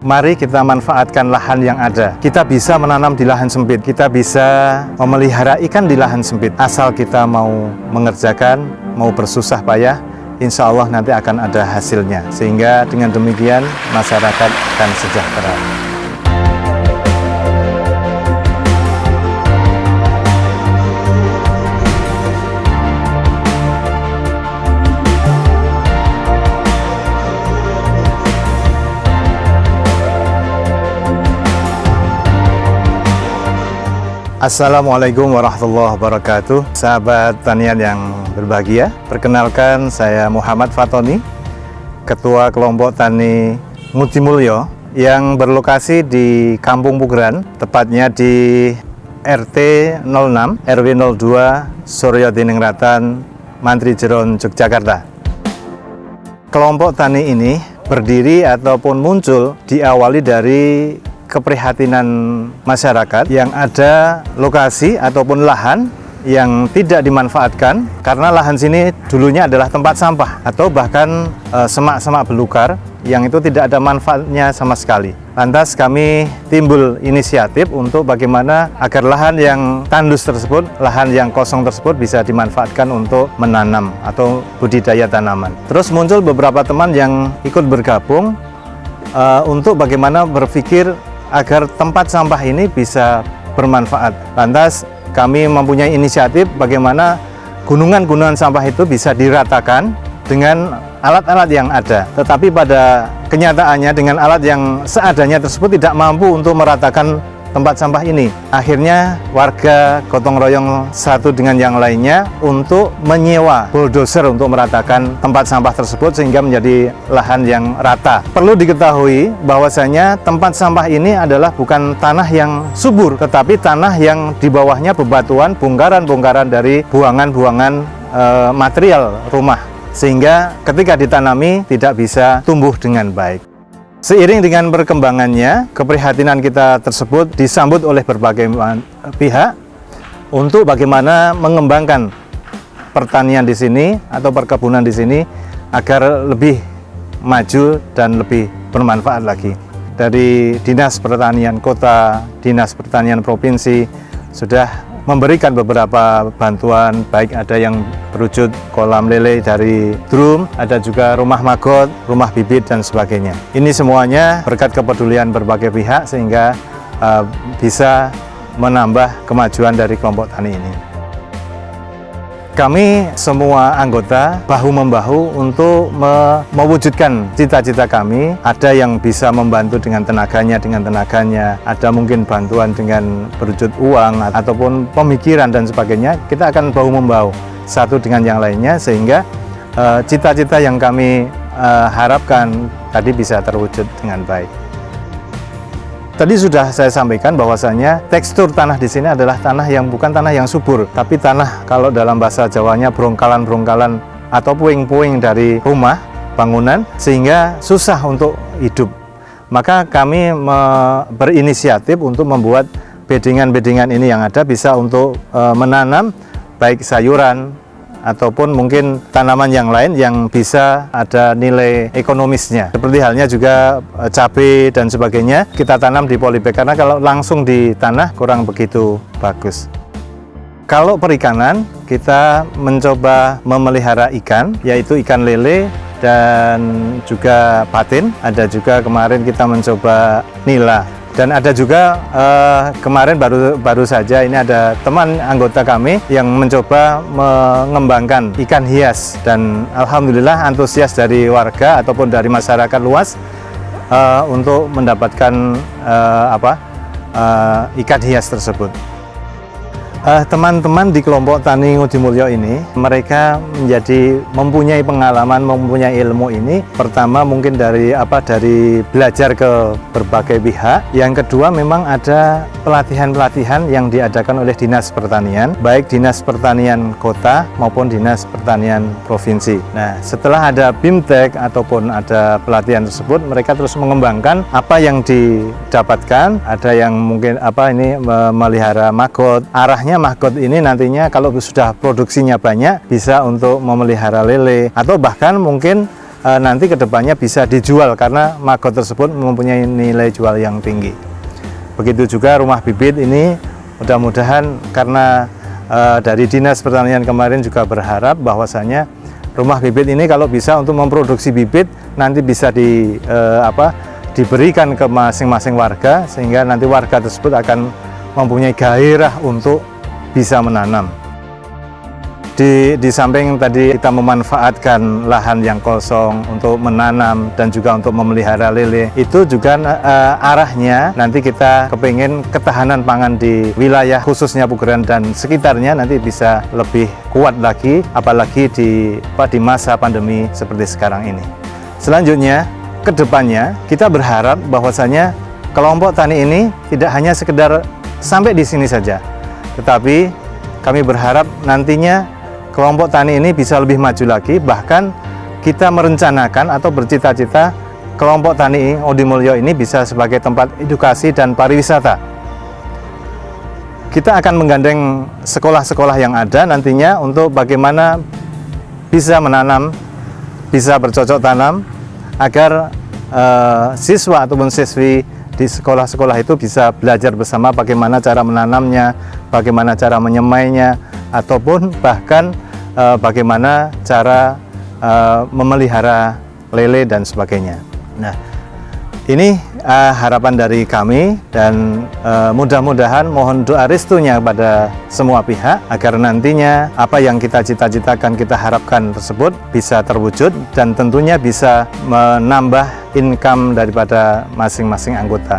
Mari kita manfaatkan lahan yang ada. Kita bisa menanam di lahan sempit, kita bisa memelihara ikan di lahan sempit. Asal kita mau mengerjakan, mau bersusah payah, insya Allah nanti akan ada hasilnya. Sehingga dengan demikian masyarakat akan sejahtera. Assalamualaikum warahmatullahi wabarakatuh. Sahabat tanian yang berbahagia, perkenalkan saya Muhammad Fatoni, Ketua Kelompok Tani Ngudimulyo yang berlokasi di Kampung Pugeran, tepatnya di RT 06 RW 02 Suryo Dinengratan, Mantri Jeron, Yogyakarta. Kelompok tani ini berdiri ataupun muncul diawali dari keprihatinan masyarakat yang ada lokasi ataupun lahan yang tidak dimanfaatkan karena lahan sini dulunya adalah tempat sampah atau bahkan semak-semak belukar yang itu tidak ada manfaatnya sama sekali. Lantas kami timbul inisiatif untuk bagaimana agar lahan yang tandus tersebut, lahan yang kosong tersebut bisa dimanfaatkan untuk menanam atau budidaya tanaman. Terus muncul beberapa teman yang ikut bergabung untuk bagaimana berpikir agar tempat sampah ini bisa bermanfaat. Lantas kami mempunyai inisiatif bagaimana gunungan-gunungan sampah itu bisa diratakan dengan alat-alat yang ada. Tetapi pada kenyataannya dengan alat yang seadanya tersebut tidak mampu untuk meratakan tempat sampah ini. Akhirnya warga gotong royong satu dengan yang lainnya untuk menyewa bulldozer untuk meratakan tempat sampah tersebut sehingga menjadi lahan yang rata. Perlu diketahui bahwasanya tempat sampah ini adalah bukan tanah yang subur, tetapi tanah yang di bawahnya bebatuan, bongkaran-bongkaran dari buangan-buangan material rumah, sehingga ketika ditanami tidak bisa tumbuh dengan baik. Seiring dengan perkembangannya, keprihatinan kita tersebut disambut oleh berbagai pihak untuk bagaimana mengembangkan pertanian di sini atau perkebunan di sini agar lebih maju dan lebih bermanfaat lagi. Dari Dinas Pertanian Kota, Dinas Pertanian Provinsi sudah memberikan beberapa bantuan, baik ada yang berwujud kolam lele dari drum, ada juga rumah magot, rumah bibit dan sebagainya. Ini semuanya berkat kepedulian berbagai pihak sehingga bisa menambah kemajuan dari kelompok tani ini. Kami semua anggota bahu-membahu untuk mewujudkan cita-cita kami. Ada yang bisa membantu dengan tenaganya, ada mungkin bantuan dengan berwujud uang ataupun pemikiran dan sebagainya. Kita akan bahu-membahu satu dengan yang lainnya sehingga cita-cita yang kami harapkan tadi bisa terwujud dengan baik. Tadi sudah saya sampaikan bahwasanya tekstur tanah di sini adalah tanah yang bukan tanah yang subur, tapi tanah kalau dalam bahasa Jawanya brongkalan-brongkalan atau puing-puing dari rumah, bangunan, sehingga susah untuk hidup. Maka kami berinisiatif untuk membuat bedingan-bedingan ini yang ada bisa untuk menanam baik sayuran ataupun mungkin tanaman yang lain yang bisa ada nilai ekonomisnya. Seperti halnya juga cabai dan sebagainya, kita tanam di polybag karena kalau langsung di tanah kurang begitu bagus. Kalau perikanan, kita mencoba memelihara ikan, yaitu ikan lele dan juga patin. Ada juga kemarin kita mencoba nila. Dan ada juga kemarin baru saja ini ada teman anggota kami yang mencoba mengembangkan ikan hias dan alhamdulillah antusias dari warga ataupun dari masyarakat luas untuk mendapatkan ikan hias tersebut. Teman-teman di kelompok Tani Ngudimulyo ini, mereka mempunyai pengalaman, mempunyai ilmu ini. Pertama mungkin dari belajar ke berbagai pihak. Yang kedua memang ada pelatihan-pelatihan yang diadakan oleh Dinas Pertanian, baik Dinas Pertanian Kota maupun Dinas Pertanian Provinsi. Nah, setelah ada BIMTEK ataupun ada pelatihan tersebut, mereka terus mengembangkan apa yang didapatkan. Ada yang mungkin memelihara maggot, arahnya maggot ini nantinya kalau sudah produksinya banyak bisa untuk memelihara lele atau bahkan mungkin nanti kedepannya bisa dijual karena maggot tersebut mempunyai nilai jual yang tinggi. Begitu juga rumah bibit ini, mudah-mudahan karena dari Dinas Pertanian kemarin juga berharap bahwasanya rumah bibit ini kalau bisa untuk memproduksi bibit nanti bisa diberikan ke masing-masing warga, sehingga nanti warga tersebut akan mempunyai gairah untuk bisa menanam. Di samping tadi kita memanfaatkan lahan yang kosong untuk menanam dan juga untuk memelihara lele, itu juga arahnya nanti kita kepingin ketahanan pangan di wilayah khususnya Pugeran dan sekitarnya nanti bisa lebih kuat lagi, apalagi di masa pandemi seperti sekarang ini. Selanjutnya, kedepannya kita berharap bahwasanya kelompok tani ini tidak hanya sekedar sampai di sini saja, tetapi kami berharap nantinya kelompok tani ini bisa lebih maju lagi, bahkan kita merencanakan atau bercita-cita kelompok tani Odi Mulyo ini bisa sebagai tempat edukasi dan pariwisata. Kita akan menggandeng sekolah-sekolah yang ada nantinya untuk bagaimana bisa menanam, bisa bercocok tanam, agar siswa ataupun siswi di sekolah-sekolah itu bisa belajar bersama bagaimana cara menanamnya, bagaimana cara menyemainya, ataupun bahkan bagaimana cara memelihara lele dan sebagainya. Nah, ini harapan dari kami, dan mudah-mudahan mohon doa restunya kepada semua pihak agar nantinya apa yang kita cita-citakan, kita harapkan tersebut bisa terwujud dan tentunya bisa menambah income daripada masing-masing anggota.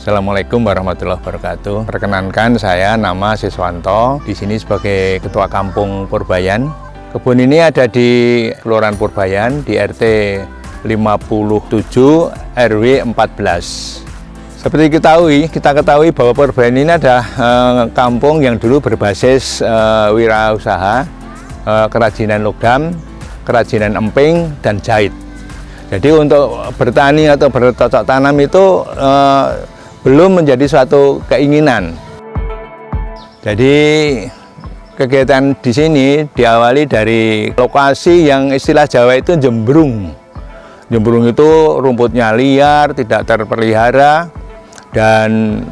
Assalamualaikum warahmatullahi wabarakatuh. Perkenankan, saya nama Siswanto, di sini sebagai Ketua Kampung Purbayan. Kebun ini ada di Kelurahan Purbayan di RT 57 RW 14. Seperti kita ketahui bahwa Purbayan ini adalah kampung yang dulu berbasis wirausaha, kerajinan logam, kerajinan emping, dan jahit. Jadi untuk bertani atau bercocok tanam itu belum menjadi suatu keinginan. Jadi kegiatan di sini diawali dari lokasi yang istilah Jawa itu jembrung. Jembrung itu rumputnya liar, tidak terpelihara, dan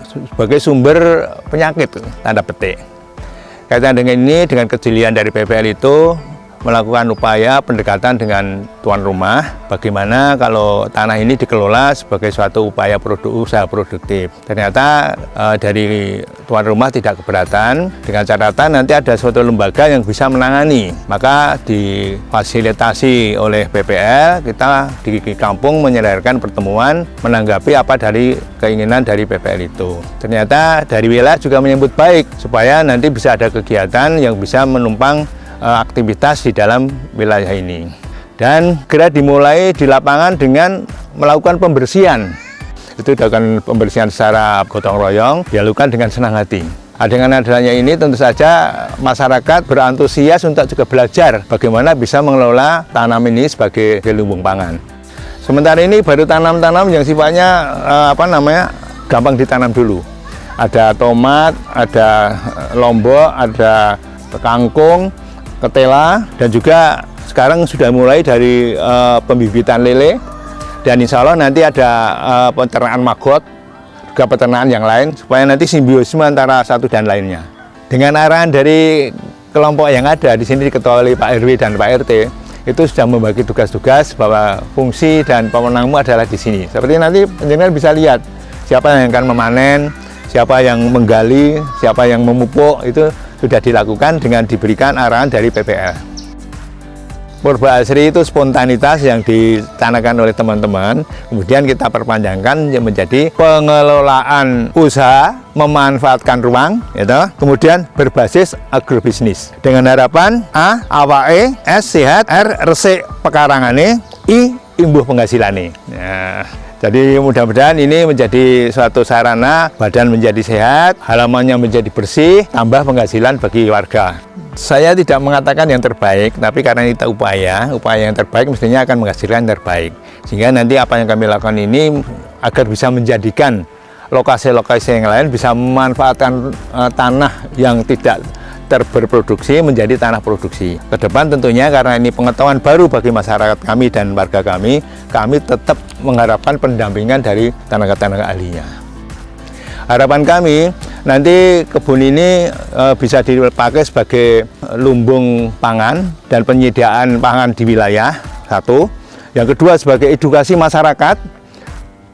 sebagai sumber penyakit, tanda petik. Kaitan dengan ini, dengan kejelian dari PPL itu melakukan upaya pendekatan dengan tuan rumah, bagaimana kalau tanah ini dikelola sebagai suatu upaya usaha produktif. Ternyata dari tuan rumah tidak keberatan, dengan catatan nanti ada suatu lembaga yang bisa menangani. Maka difasilitasi oleh PPL, kita di kampung menyelenggarakan pertemuan menanggapi apa dari keinginan dari PPL itu. Ternyata dari wilayah juga menyambut baik, supaya nanti bisa ada kegiatan yang bisa menumpang aktivitas di dalam wilayah ini, dan segera dimulai di lapangan dengan melakukan pembersihan. Itu dilakukan pembersihan secara gotong royong, dilakukan dengan senang hati. Dengan adanya ini tentu saja masyarakat berantusias untuk juga belajar bagaimana bisa mengelola tanam ini sebagai lumbung pangan. Sementara ini baru tanam-tanam yang sifatnya gampang ditanam dulu. Ada tomat, ada lombok, ada kangkung, ketela, dan juga sekarang sudah mulai dari pembibitan lele, dan insya Allah nanti ada peternakan maggot, juga peternakan yang lain, supaya nanti simbiosis antara satu dan lainnya. Dengan arahan dari kelompok yang ada di sini diketuai oleh Pak RW dan Pak RT, itu sudah membagi tugas-tugas bahwa fungsi dan pemenangmu adalah di sini. Seperti nanti penjenengan bisa lihat siapa yang akan memanen, siapa yang menggali, siapa yang memupuk, itu sudah dilakukan dengan diberikan arahan dari PPL. Purba Asri itu spontanitas yang ditanakan oleh teman-teman, kemudian kita perpanjangkan menjadi pengelolaan usaha, memanfaatkan ruang, kemudian berbasis agrobisnis. Dengan harapan A, awake, S, sehat, R, resik pekarangane, I, imbuh penghasilane. Nah, jadi mudah-mudahan ini menjadi suatu sarana badan menjadi sehat, halamannya menjadi bersih, tambah penghasilan bagi warga. Saya tidak mengatakan yang terbaik, tapi karena kita upaya yang terbaik mestinya akan menghasilkan yang terbaik. Sehingga nanti apa yang kami lakukan ini agar bisa menjadikan lokasi-lokasi yang lain bisa memanfaatkan tanah yang tidak berproduksi menjadi tanah produksi. Ke depan tentunya karena ini pengetahuan baru bagi masyarakat kami dan warga kami tetap mengharapkan pendampingan dari tenaga-tenaga ahlinya. Harapan kami nanti kebun ini bisa dipakai sebagai lumbung pangan dan penyediaan pangan di wilayah, satu. Yang kedua sebagai edukasi masyarakat,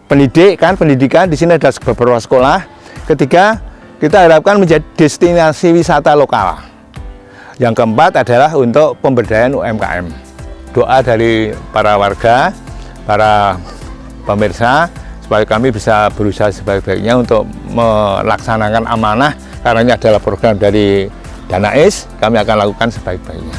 pendidikan di sini ada beberapa sekolah. Ketiga, kita harapkan menjadi destinasi wisata lokal. Yang keempat adalah untuk pemberdayaan UMKM. Doa dari para warga, para pemirsa, supaya kami bisa berusaha sebaik-baiknya untuk melaksanakan amanah, karena ini adalah program dari Danais, kami akan lakukan sebaik-baiknya.